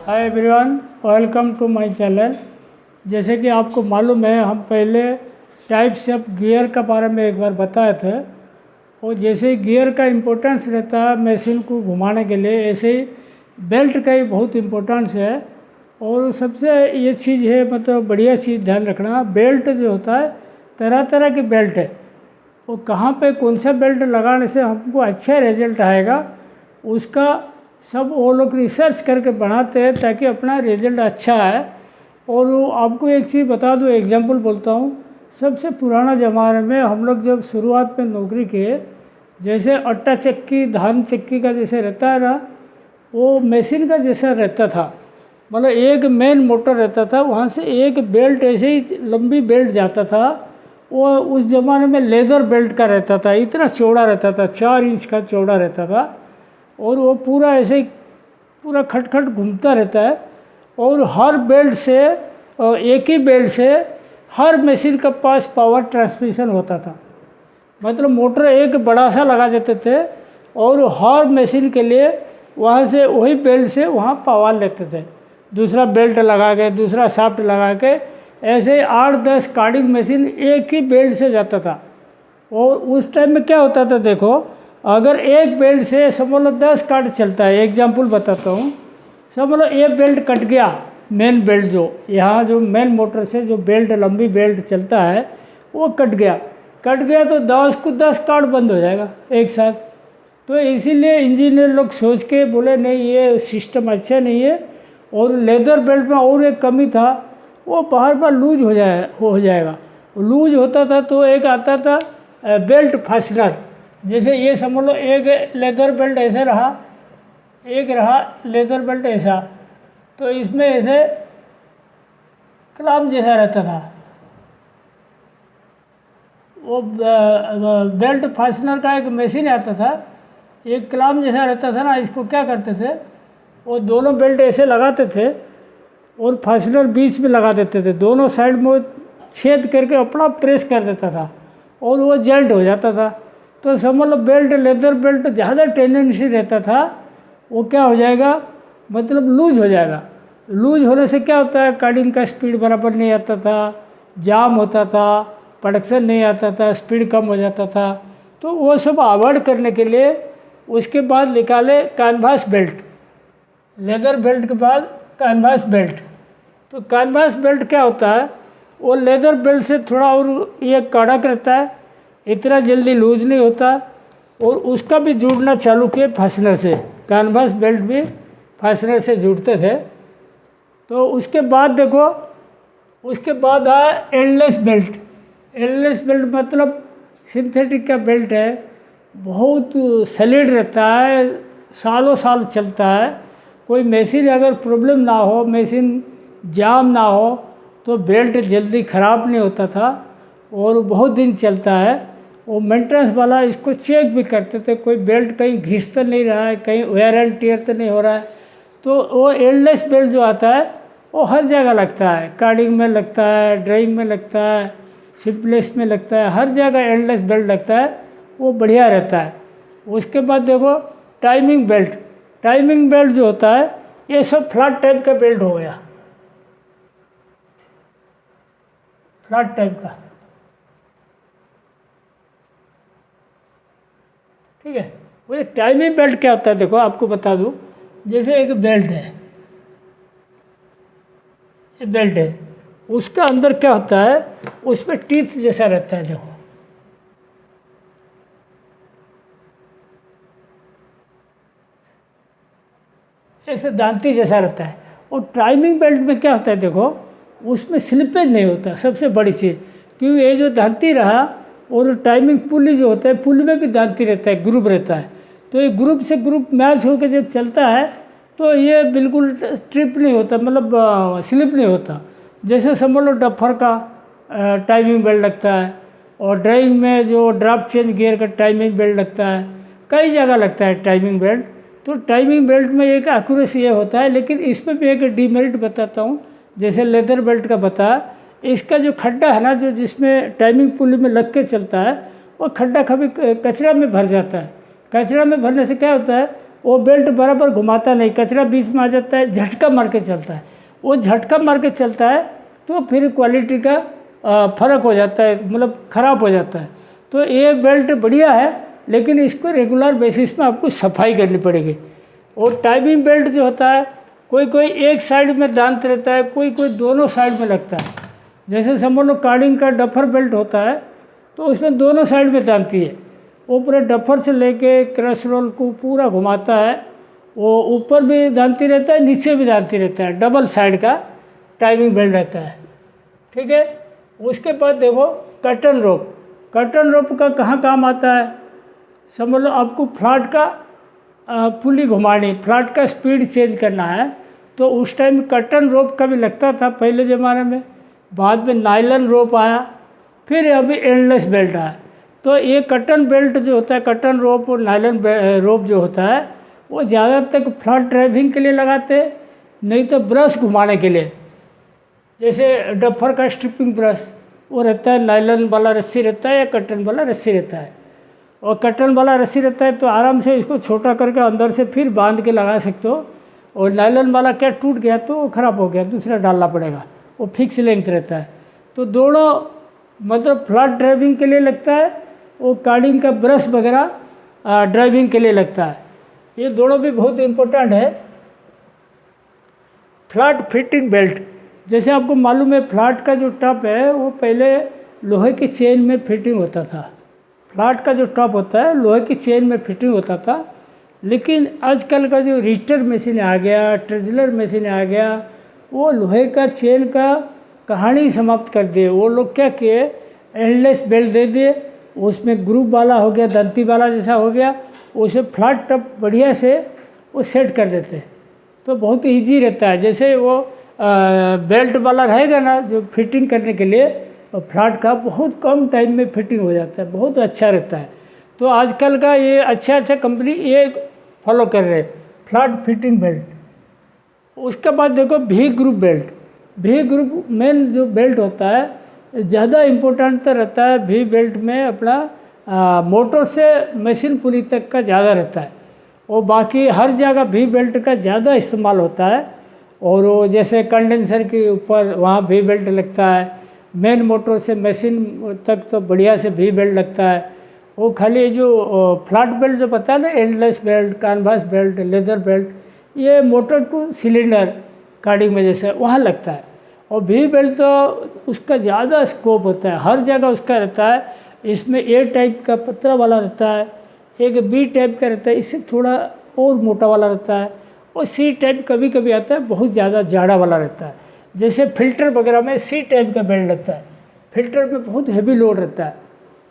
Hi everyone, welcome to my channel. जैसे कि आपको मालूम है, हम पहले टाइप्स ऑफ गियर के बारे में एक बार बताए थे। और जैसे गियर का इम्पोर्टेंस रहता है मशीन को घुमाने के लिए, ऐसे ही बेल्ट का ही बहुत इम्पोर्टेंस है। और सबसे ये चीज़ है, मतलब बढ़िया चीज़ ध्यान रखना, बेल्ट जो होता है तरह तरह की बेल्ट है। वो कहाँ पे कौन सा बेल्ट लगाने से हमको अच्छा रिजल्ट आएगा, उसका सब वो लोग रिसर्च करके बनाते हैं ताकि अपना रिजल्ट अच्छा आए। और वो आपको एक चीज़ बता दूँ, एग्जांपल बोलता हूँ। सबसे पुराना ज़माने में हम लोग जब शुरुआत में नौकरी किए, जैसे आटा चक्की धान चक्की का जैसे रहता है ना, वो मशीन का जैसा रहता था। मतलब एक मेन मोटर रहता था, वहाँ से एक बेल्ट ऐसे ही लंबी बेल्ट जाता था। वो उस ज़माने में लेदर बेल्ट का रहता था, इतना चौड़ा रहता था, 4 इंच का चौड़ा रहता था। और वो पूरा ऐसे ही पूरा खटखट घूमता रहता है। और हर बेल्ट से, एक ही बेल्ट से हर मशीन के पास पावर ट्रांसमिशन होता था। मतलब मोटर एक बड़ा सा लगा देते थे और हर मशीन के लिए वहाँ से वही बेल्ट से वहाँ पावर लेते थे। दूसरा बेल्ट लगा के, दूसरा शाफ्ट लगा के, ऐसे 8-10 कार्डिंग मशीन एक ही बेल्ट से जाता था। और उस टाइम में क्या होता था, देखो, अगर एक बेल्ट से समझ लो 10 कार्ड चलता है, एग्जाम्पल बताता हूँ। समझ लो ये बेल्ट कट गया, मेन बेल्ट जो यहाँ जो मेन मोटर से जो बेल्ट लंबी बेल्ट चलता है वो कट गया तो 10 कार्ड बंद हो जाएगा एक साथ। तो इसीलिए इंजीनियर लोग सोच के बोले नहीं, ये सिस्टम अच्छा नहीं है। और लेदर बेल्ट में और एक कमी था, वो बार बार लूज हो जाएगा। लूज होता था तो एक आता था बेल्ट फास्टनर। जैसे ये समझ लो एक लेदर बेल्ट ऐसे रहा, एक रहा लेदर बेल्ट ऐसा, तो इसमें ऐसे क्लैंप जैसा रहता था। वो बेल्ट फास्टनर का एक मशीन आता था, एक क्लैंप जैसा रहता था ना। इसको क्या करते थे, वो दोनों बेल्ट ऐसे लगाते थे और फास्टनर बीच में लगा देते थे, दोनों साइड में छेद करके अपना प्रेस कर देता था और वो जॉइंट हो जाता था। तो समझ लो बेल्ट, लेदर बेल्ट ज़्यादा टेंडेंसी रहता था, वो क्या हो जाएगा, मतलब लूज हो जाएगा। लूज होने से क्या होता है, कार्डिंग का स्पीड बराबर नहीं आता था, जाम होता था, प्रोडक्शन नहीं आता था, स्पीड कम हो जाता था। तो वो सब अवॉइड करने के लिए उसके बाद निकाले कैनवास बेल्ट। लेदर बेल्ट के बाद कैनवास बेल्ट। तो कैनवास बेल्ट क्या होता है, वो लेदर बेल्ट से थोड़ा और ये कड़क रहता है, इतना जल्दी लूज नहीं होता। और उसका भी जुड़ना चालू किए फास्टनर से, कैनवास बेल्ट भी फास्टनर से जुड़ते थे। तो उसके बाद देखो, उसके बाद आया एंडलेस बेल्ट। एंडलेस बेल्ट मतलब सिंथेटिक का बेल्ट है, बहुत सॉलिड रहता है, सालों साल चलता है। कोई मशीन अगर प्रॉब्लम ना हो, मशीन जाम ना हो, तो बेल्ट जल्दी ख़राब नहीं होता था और बहुत दिन चलता है। वो मेंटेनेंस वाला इसको चेक भी करते थे, कोई बेल्ट कहीं घिस तो नहीं रहा है, कहीं वेयर एंड टियर तो नहीं हो रहा है। तो वो एंडलेस बेल्ट जो आता है वो हर जगह लगता है, कार्डिंग में लगता है, ड्राइंग में लगता है, सिंपलेस में लगता है, हर जगह एंडलेस बेल्ट लगता है, वो बढ़िया रहता है। उसके बाद देखो टाइमिंग बेल्ट। टाइमिंग बेल्ट जो होता है, ये सब फ्लैट टाइप का बेल्ट हो गया, फ्लैट टाइप का, ठीक है। वो एक टाइमिंग बेल्ट क्या होता है, देखो आपको बता दूं। जैसे एक बेल्ट है, ये बेल्ट है, उसका अंदर क्या होता है, उस पर टीथ जैसा रहता है, देखो ऐसे दांती जैसा रहता है। और टाइमिंग बेल्ट में क्या होता है, देखो उसमें स्लिपेज नहीं होता, सबसे बड़ी चीज़। क्योंकि ये जो दांती रहा, और टाइमिंग पुली जो होता है, पुली में भी दांती रहता है, ग्रुप रहता है। तो ये ग्रुप से ग्रुप मैच होकर जब चलता है तो ये बिल्कुल ट्रिप नहीं होता, मतलब स्लिप नहीं होता। जैसे समझ लो डफर का टाइमिंग बेल्ट लगता है, और ड्राइविंग में जो ड्राफ्ट चेंज गियर का टाइमिंग बेल्ट लगता है, कई जगह लगता है टाइमिंग बेल्ट। तो टाइमिंग बेल्ट में एक एक्यूरेसी ये होता है, लेकिन इसमें भी एक डीमेरिट बताता हूँ। जैसे लेदर बेल्ट का बताया, इसका जो खड्डा है ना, जो जिसमें टाइमिंग पुली में लग के चलता है, वो खड्डा कभी कचरा में भर जाता है। कचरा में भरने से क्या होता है, वो बेल्ट बराबर घुमाता नहीं, कचरा बीच में आ जाता है, झटका मार के चलता है। वो झटका मार के चलता है तो फिर क्वालिटी का फ़र्क हो जाता है, मतलब ख़राब हो जाता है। तो ये बेल्ट बढ़िया है, लेकिन इसको रेगुलर बेसिस में आपको सफाई करनी पड़ेगी। और टाइमिंग बेल्ट जो होता है, कोई कोई एक साइड में दांत रहता है, कोई कोई दोनों साइड में लगता है। जैसे समझ लो कार्डिंग का डफर बेल्ट होता है तो उसमें दोनों साइड में दांती है। वो पूरे डफर से लेके क्रश रोल को पूरा घुमाता है, वो ऊपर भी दांती रहता है, नीचे भी दांती रहता है, डबल साइड का टाइमिंग बेल्ट रहता है। ठीक है। उसके बाद देखो कर्टन रोप। कर्टन रोप का कहाँ काम आता है? समझ लो आपको फ्लैट का पुली घुमानी, फ्लैट का स्पीड चेंज करना है, तो उस टाइम कर्टन रोप का भी लगता था पहले ज़माने में। बाद में नायलन रोप आया, फिर अभी एंडलेस बेल्ट आया। तो ये कर्टन बेल्ट जो होता है, कर्टन रोप और नायलन रोप जो होता है, वो ज़्यादातर फ्लैट ड्राइविंग के लिए लगाते हैं, नहीं तो ब्रश घुमाने के लिए। जैसे डफर का स्ट्रिपिंग ब्रश वो रहता है, नायलन वाला रस्सी रहता है या कर्टन वाला रस्सी रहता है। और कर्टन वाला रस्सी रहता है तो आराम से इसको छोटा करके अंदर से फिर बांध के लगा सकते हो। और नायलन वाला क्या टूट गया तो वो ख़राब हो गया, दूसरा डालना पड़ेगा, वो फिक्स लेंथ रहता है। तो दोनों मतलब फ्लैट ड्राइविंग के लिए लगता है, वो कार्डिंग का ब्रश वगैरह ड्राइविंग के लिए लगता है। ये दोनों भी बहुत इम्पोर्टेंट है। फ्लैट फिटिंग बेल्ट, जैसे आपको मालूम है फ्लैट का जो टॉप है वो पहले लोहे की चेन में फिटिंग होता था। फ्लैट का जो टॉप होता है लोहे की चेन में फिटिंग होता था, लेकिन आजकल का जो रीटर मशीन आ गया, ट्रेजलर मशीन आ गया, वो लोहे का चेन का कहानी समाप्त कर दिए। वो लोग क्या किए, एंडलेस बेल्ट दे दिए, उसमें ग्रुप वाला हो गया, दंती वाला जैसा हो गया, उसे फ्लैट टॉप बढ़िया से वो सेट कर देते हैं। तो बहुत ईजी रहता है। जैसे वो बेल्ट वाला रहेगा ना जो फिटिंग करने के लिए, फ्लैट का बहुत कम टाइम में फिटिंग हो जाता है, बहुत अच्छा रहता है। तो आजकल का ये अच्छा कंपनी ये फॉलो कर रहे हैं फ्लैट फिटिंग बेल्ट। उसके बाद देखो V group belt. V group मेन जो बेल्ट होता है ज़्यादा इम्पोर्टेंट तो रहता है वी बेल्ट में अपना मोटर से मशीन पुली तक का ज़्यादा रहता है। और बाकी हर जगह वी बेल्ट का ज़्यादा इस्तेमाल होता है। और वो जैसे कंडेंसर के ऊपर वहाँ वी बेल्ट लगता है, मेन मोटर से मशीन तक तो बढ़िया से वी बेल्ट लगता है। वो खाली जो फ्लैट बेल्ट जो पता है ना, endless belt, canvas belt, leather belt, ये मोटर टू सिलेंडर कार्डिंग में जैसे वहाँ लगता है। और वी बेल्ट तो उसका ज़्यादा स्कोप होता है, हर जगह उसका रहता है। इसमें ए टाइप का पतला वाला रहता है, एक बी टाइप का रहता है, इससे थोड़ा और मोटा वाला रहता है, और सी टाइप कभी कभी आता है, बहुत ज़्यादा जाड़ा वाला रहता है। जैसे फिल्टर वगैरह में सी टाइप का बेल्ट लगता है, फिल्टर में बहुत हैवी लोड रहता है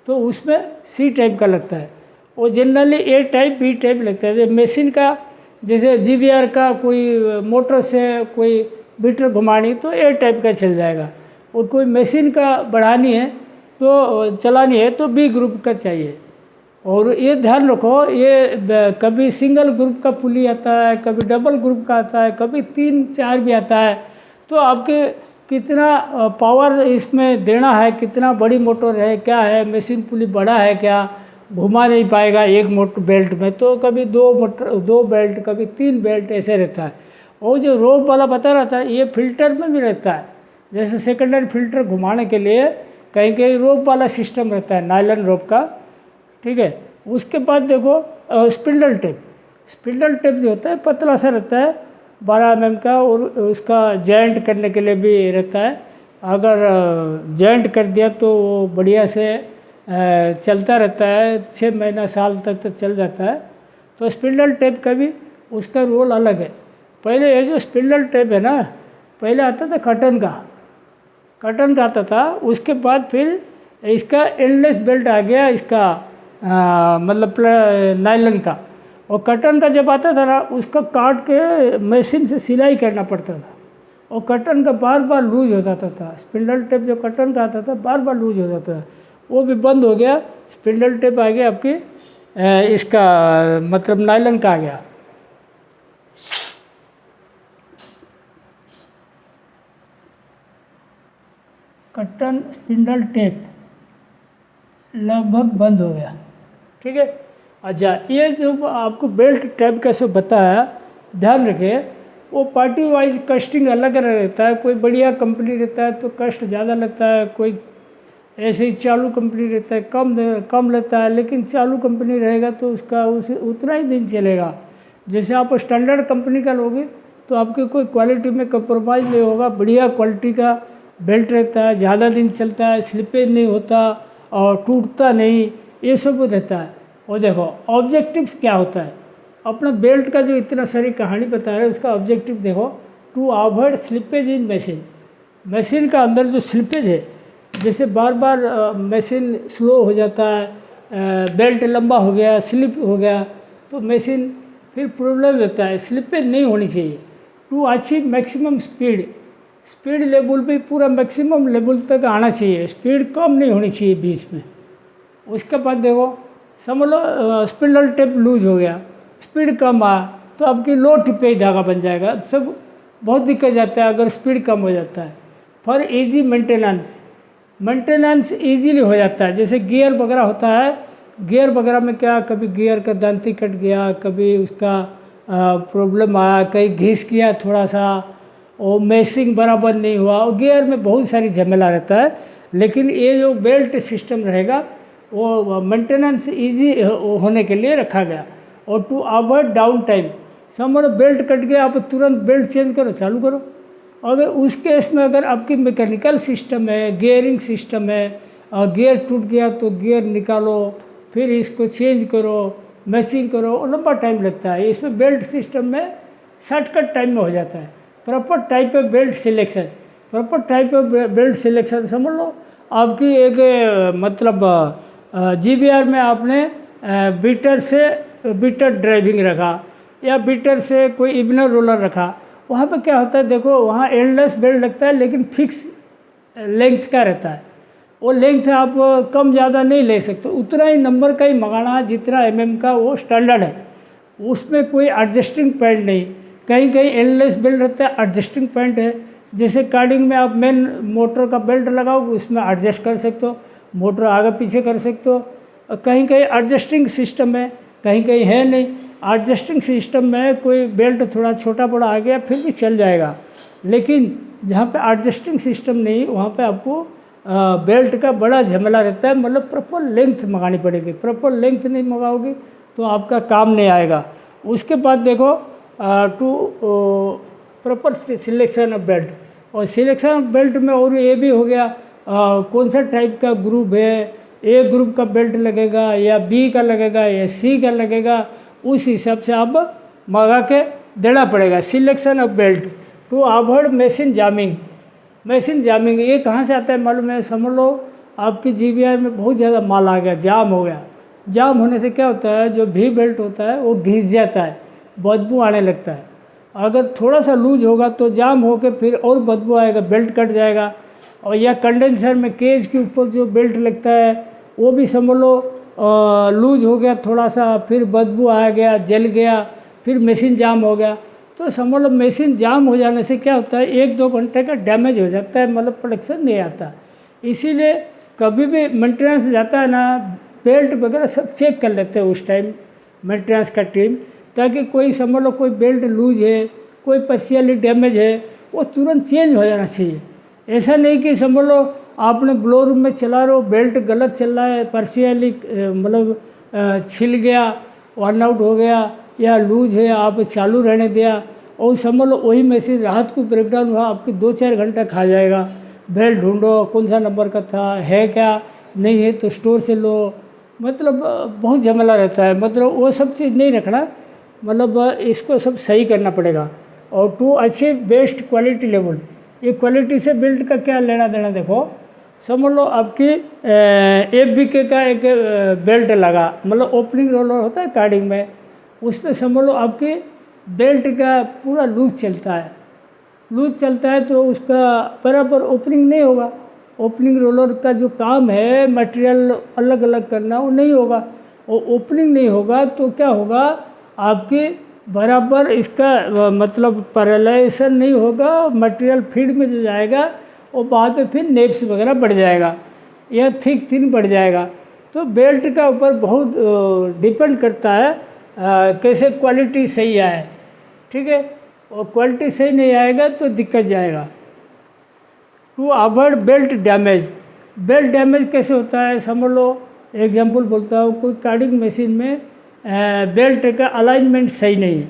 तो उसमें सी टाइप का लगता है। और जनरली ए टाइप बी टाइप लगता है। जैसे मशीन का जैसे जीवीआर का कोई मोटर से कोई बीटर घुमानी तो ए टाइप का चल जाएगा, और कोई मशीन का बढ़ानी है तो चलानी है तो बी ग्रुप का चाहिए। और ये ध्यान रखो, ये कभी सिंगल ग्रुप का पुली आता है, कभी डबल ग्रुप का आता है, कभी 3-4 भी आता है। तो आपके कितना पावर इसमें देना है, कितना बड़ी मोटर है, क्या है, मशीन पुली बड़ा है क्या, घुमा नहीं पाएगा एक मोटर बेल्ट में, तो कभी 2 बेल्ट, कभी 3 बेल्ट ऐसे रहता है। और जो रोप वाला बता रहता है ये फिल्टर में भी रहता है। जैसे सेकेंडरी फिल्टर घुमाने के लिए कहीं कहीं रोप वाला सिस्टम रहता है, नायलन रोप का। ठीक है। उसके बाद देखो स्पिंडल टेप। स्पिंडल टेप जो होता है पतला सा रहता है, 12 mm का, और उसका जॉइंट करने के लिए भी रहता है। अगर जॉइंट कर दिया तो वो बढ़िया से चलता रहता है, 6 महीना साल तक तो चल जाता है। तो स्पिंडल टेप का भी उसका रोल अलग है। पहले ये जो स्पिंडल टेप है ना, पहले आता था कटन का आता था, उसके बाद फिर इसका एंडलेस बेल्ट आ गया, इसका मतलब नायलन का। और कटन का जब आता था ना, उसका काट के मशीन से सिलाई करना पड़ता था, और कटन का बार बार लूज हो जाता था। स्पिंडल टेप जो कटन का आता था बार बार लूज हो जाता था, वो भी बंद हो गया। स्पिंडल टेप आ गया आपकी इसका मतलब नायलन का आ गया। कटन स्पिंडल टेप लगभग बंद हो गया। ठीक है। अच्छा, ये जो आपको बेल्ट टाइप का सब बताया, ध्यान रखें वो पार्टी वाइज कस्टिंग अलग अलग रहता है। कोई बढ़िया कंपनी रहता है तो कस्ट ज़्यादा लगता है, कोई ऐसे ही चालू कंपनी रहता है कम लेता है। लेकिन चालू कंपनी रहेगा तो उसका उतना ही दिन चलेगा। जैसे आप स्टैंडर्ड कंपनी का लोगे तो आपके कोई क्वालिटी में कंप्रोमाइज़ नहीं होगा, बढ़िया क्वालिटी का बेल्ट रहता है, ज़्यादा दिन चलता है, स्लिपेज नहीं होता और टूटता नहीं, ये सब रहता है। और देखो ऑब्जेक्टिव्स क्या होता है, अपना बेल्ट का जो इतना सारी कहानी बता रहे हैं उसका ऑब्जेक्टिव देखो, to avoid slippage in machine. Machine का अंदर जो स्लिपेज है, जैसे बार बार मशीन स्लो हो जाता है, बेल्ट लंबा हो गया, स्लिप हो गया तो मशीन फिर प्रॉब्लम देता है। स्लिपेज नहीं होनी चाहिए। To achieve maximum speed level पे पूरा मैक्सिमम लेवल तक आना चाहिए, स्पीड कम नहीं होनी चाहिए बीच में। उसके बाद देखो समझ लो स्पिंडल टेप लूज हो गया, स्पीड कम आया तो आपकी लो टिप पे धागा बन जाएगा। सब बहुत दिक्कत जाता है अगर स्पीड कम हो जाता है। फॉर इजी मेंटेनेंस ईजीली हो जाता है। जैसे गियर वगैरह होता है, गियर वगैरह में क्या, कभी गियर का दांती कट गया, कभी उसका प्रॉब्लम आया, कहीं घिस गया थोड़ा सा, और मेसिंग बराबर नहीं हुआ, और गियर में बहुत सारी झमेला रहता है। लेकिन ये जो बेल्ट सिस्टम रहेगा वो मेंटेनेंस इजी होने के लिए रखा गया। और टू अवॉइड डाउन टाइम, समझो बेल्ट कट गया आप तुरंत बेल्ट चेंज करो, चालू करो। अगर उस केस में अगर आपकी मैकेनिकल सिस्टम है, गियरिंग सिस्टम है, और गियर टूट गया तो गियर निकालो, फिर इसको चेंज करो, मैचिंग करो, और लंबा टाइम लगता है। इसमें बेल्ट सिस्टम में शॉर्टकट टाइम में हो जाता है। Proper type of belt selection, समझ लो आपकी एक मतलब GBR में आपने बीटर ड्राइविंग रखा या बीटर से कोई इबनर रोलर रखा, वहाँ पे क्या होता है देखो, वहाँ एंडलेस बेल्ट लगता है लेकिन फिक्स लेंथ का रहता है। वो लेंथ आप कम ज़्यादा नहीं ले सकते, उतना ही नंबर का ही मंगाना है जितना mm का वो स्टैंडर्ड है। उसमें कोई एडजस्टिंग पॉइंट नहीं, कहीं कहीं एंडलेस बेल्ट रहता है, एडजस्टिंग पॉइंट है। जैसे कार्डिंग में आप मेन मोटर का बेल्ट लगाओगे उसमें एडजस्ट कर सकते हो, मोटर आगे पीछे कर सकते हो। कहीं कहीं एडजस्टिंग सिस्टम है, कहीं कहीं है नहीं। एडजस्टिंग सिस्टम में कोई बेल्ट थोड़ा छोटा बड़ा आ गया फिर भी चल जाएगा, लेकिन जहाँ पे एडजस्टिंग सिस्टम नहीं वहाँ पे आपको बेल्ट का बड़ा झमेला रहता है। मतलब प्रॉपर लेंथ मंगानी पड़ेगी, प्रॉपर लेंथ नहीं मंगाओगे तो आपका काम नहीं आएगा। उसके बाद देखो to proper selection of belt, और सिलेक्शन ऑफ बेल्ट में और ये भी हो गया कौन सा टाइप का ग्रुप है, ए ग्रुप का बेल्ट लगेगा या बी का लगेगा या सी का लगेगा, उस हिसाब से आप मंगा के देना पड़ेगा। Selection of belt to avoid machine jamming ये कहाँ से आता है मालूम है, समझ लो आपकी GBR में बहुत ज़्यादा माल आ गया, जाम हो गया। जाम होने से क्या होता है, जो भी बेल्ट होता है वो घिस जाता है, बदबू आने लगता है। अगर थोड़ा सा लूज होगा तो जाम होकर फिर और बदबू आएगा, बेल्ट कट जाएगा। और या कंडेंसर में केज के ऊपर जो बेल्ट लगता है वो भी समझ लो लूज हो गया थोड़ा सा, फिर बदबू आ गया, जल गया, फिर मशीन जाम हो गया। तो समझ लो मशीन जाम हो जाने से क्या होता है, 1-2 घंटे का डैमेज हो जाता है, मतलब प्रोडक्शन नहीं आता। इसीलिए कभी भी मेंटेनेंस जाता है ना, बेल्ट वगैरह सब चेक कर लेते हैं उस टाइम मेंटेनेंस का टीम, ताकि कोई समझ लो कोई बेल्ट लूज है, कोई पार्शियली डैमेज है, वो तुरंत चेंज हो जाना चाहिए। ऐसा नहीं कि समझ लो आपने ब्लो रूम में चला रहे हो, बेल्ट गलत चल रहा है, पार्शियली मतलब छिल गया, वर्न आउट हो गया या लूज है, आप चालू रहने दिया और समझ लो वही मशीन रात को ब्रेकडाउन हुआ, आपकी 2-4 घंटा खा जाएगा। बेल्ट ढूंढो कौन सा नंबर का था, है क्या नहीं है तो स्टोर से लो, मतलब बहुत झमेला रहता है। मतलब वो सब चीज़ नहीं रखना, मतलब इसको सब सही करना पड़ेगा। और to achieve best quality level, ये क्वालिटी से बेल्ट का क्या लेना देना, देखो समझ लो आपकी FBK का एक बेल्ट लगा, मतलब ओपनिंग रोलर होता है कार्डिंग में, उसमें समझ लो आपकी बेल्ट का पूरा लूज चलता है तो उसका बराबर ओपनिंग नहीं होगा। ओपनिंग रोलर का जो काम है मटेरियल अलग अलग करना, वो नहीं होगा। और ओपनिंग नहीं होगा तो क्या होगा, आपके बराबर इसका मतलब पैरेलाइजेशन नहीं होगा, मटेरियल फीड में जो जाएगा और बाद में फिर नेप्स वगैरह बढ़ जाएगा या थिन बढ़ जाएगा। तो बेल्ट का ऊपर बहुत डिपेंड करता है कैसे क्वालिटी सही आए, ठीक है। और क्वालिटी सही नहीं आएगा तो दिक्कत जाएगा। To avoid belt damage, belt damage कैसे होता है समझ लो। एग्जांपल बोलता हूँ, कोई कार्डिंग मशीन में बेल्ट का अलाइनमेंट सही नहीं है,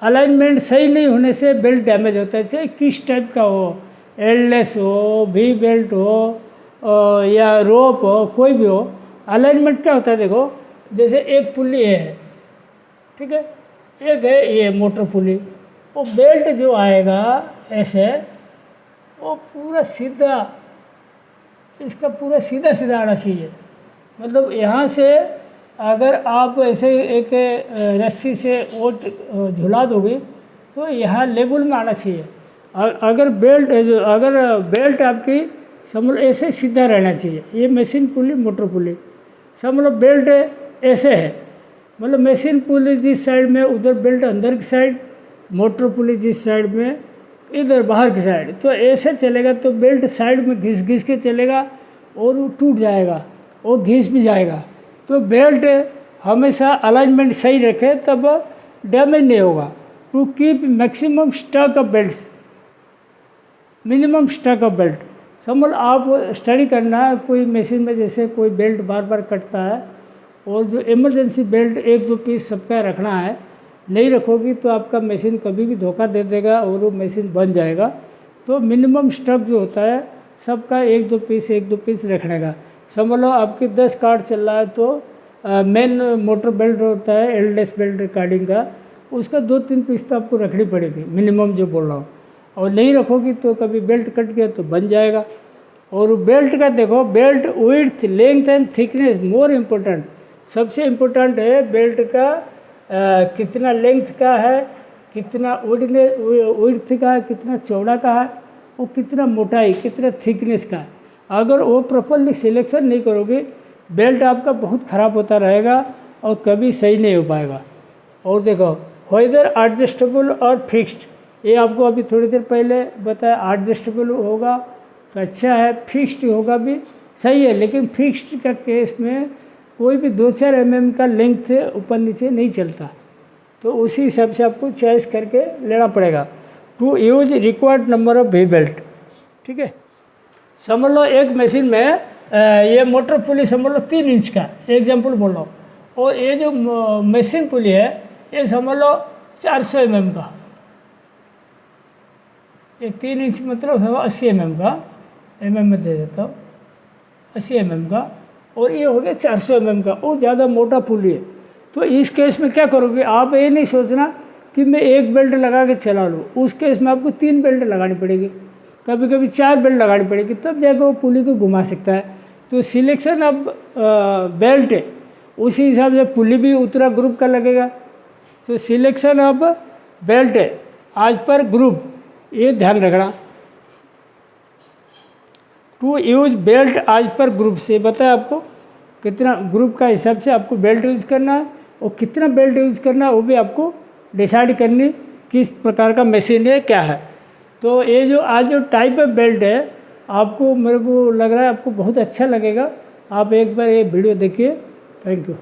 अलाइनमेंट सही नहीं होने से बेल्ट डैमेज होता है, चाहे किस टाइप का हो, एललेस हो, वी बेल्ट हो या रोप हो, कोई भी हो। अलाइनमेंट क्या होता है, देखो जैसे एक पुल्ली है, ठीक है, एक है ये मोटर पुल्ली, वो बेल्ट जो आएगा ऐसे वो पूरा सीधा, इसका पूरा सीधा सीधा आना चाहिए। मतलब यहाँ से अगर आप ऐसे एक रस्सी से ओट झुला दोगे तो यहाँ लेवल में आना चाहिए। अगर बेल्ट आपकी समझ लो ऐसे सीधा रहना चाहिए। ये मशीन पुली, मोटर पुली, समझ लो बेल्ट ऐसे है, मतलब मशीन पुली जिस साइड में उधर बेल्ट अंदर की साइड, मोटर पुली जिस साइड में इधर बाहर की साइड। तो ऐसे चलेगा तो बेल्ट साइड में घिस के चलेगा और वो टूट जाएगा और घिस भी जाएगा। तो बेल्ट हमेशा अलाइनमेंट सही रखे तब डैमेज नहीं होगा। To keep maximum stock of belts, minimum stock of belt. समझ आप स्टडी करना है कोई मशीन में, जैसे कोई बेल्ट बार बार कटता है और जो इमरजेंसी बेल्ट एक दो पीस सबका रखना है, नहीं रखोगी तो आपका मशीन कभी भी धोखा दे देगा और वो मशीन बन जाएगा। तो मिनिमम स्टॉक जो होता है सबका एक दो पीस रखने का। समझ लो आपकी 10 कार्ड चल रहा है तो मेन मोटर बेल्ट होता है एललेस बेल्ट रिकॉर्डिंग का, उसका 2-3 पीस तो आपको रखनी पड़ेगी मिनिमम जो बोल रहा हूँ। और नहीं रखोगी तो कभी बेल्ट कट गया तो बन जाएगा। और बेल्ट का देखो, belt width, length and thickness more important, सबसे इम्पोर्टेंट है बेल्ट का कितना लेंथ का है, कितना विड्थ का है, कितना चौड़ा का है, वो कितना मोटाई, कितना थिकनेस का है। अगर वो प्रॉपरली सिलेक्शन नहीं करोगे बेल्ट आपका बहुत ख़राब होता रहेगा और कभी सही नहीं हो पाएगा। और देखो वेदर एडजस्टेबल और फिक्स्ड, ये आपको अभी थोड़ी देर पहले बताया, एडजस्टेबल होगा तो अच्छा है, फिक्स्ड होगा भी सही है। लेकिन फिक्स्ड का केस में कोई भी 2-4 mm का लेंथ ऊपर नीचे नहीं चलता, तो उसी हिसाब से आपको चॉइस करके लेना पड़ेगा। To use required number of V belt, ठीक है। समझ लो एक मशीन में ये मोटर पुली समझ लो 3 इंच का एग्जाम्पल बोल रहा हूँ, और ये जो मशीन पुली है ये समझ लो 400 mm का, ये 3 इंच मतलब 80 mm का, में दे देता हूँ 80 mm का, और ये हो गया 400 mm का, वो ज़्यादा मोटा पुली है। तो इस केस में क्या करोगे आप, ये नहीं सोचना कि मैं एक बेल्ट लगा के चला लूँ, उस केस में आपको 3 बेल्ट लगानी पड़ेगी, कभी कभी 4 बेल्ट लगानी पड़ेगी, तब जाकर वो पुली को घुमा सकता है। तो सिलेक्शन ऑफ बेल्ट है, उसी हिसाब से पुली भी उतरा ग्रुप का लगेगा। तो सिलेक्शन ऑफ बेल्ट है आज पर ग्रुप, ये ध्यान रखना। टू यूज बेल्ट आज पर ग्रुप से बताया आपको कितना ग्रुप का हिसाब से आपको बेल्ट यूज़ करना है, और कितना बेल्ट यूज़ करना है वो भी आपको डिसाइड करनी किस प्रकार का मशीन है क्या है। तो ये जो आज जो टाइप ऑफ बेल्ट है आपको, मेरे को लग रहा है आपको बहुत अच्छा लगेगा। आप एक बार ये वीडियो देखिए। Thank you.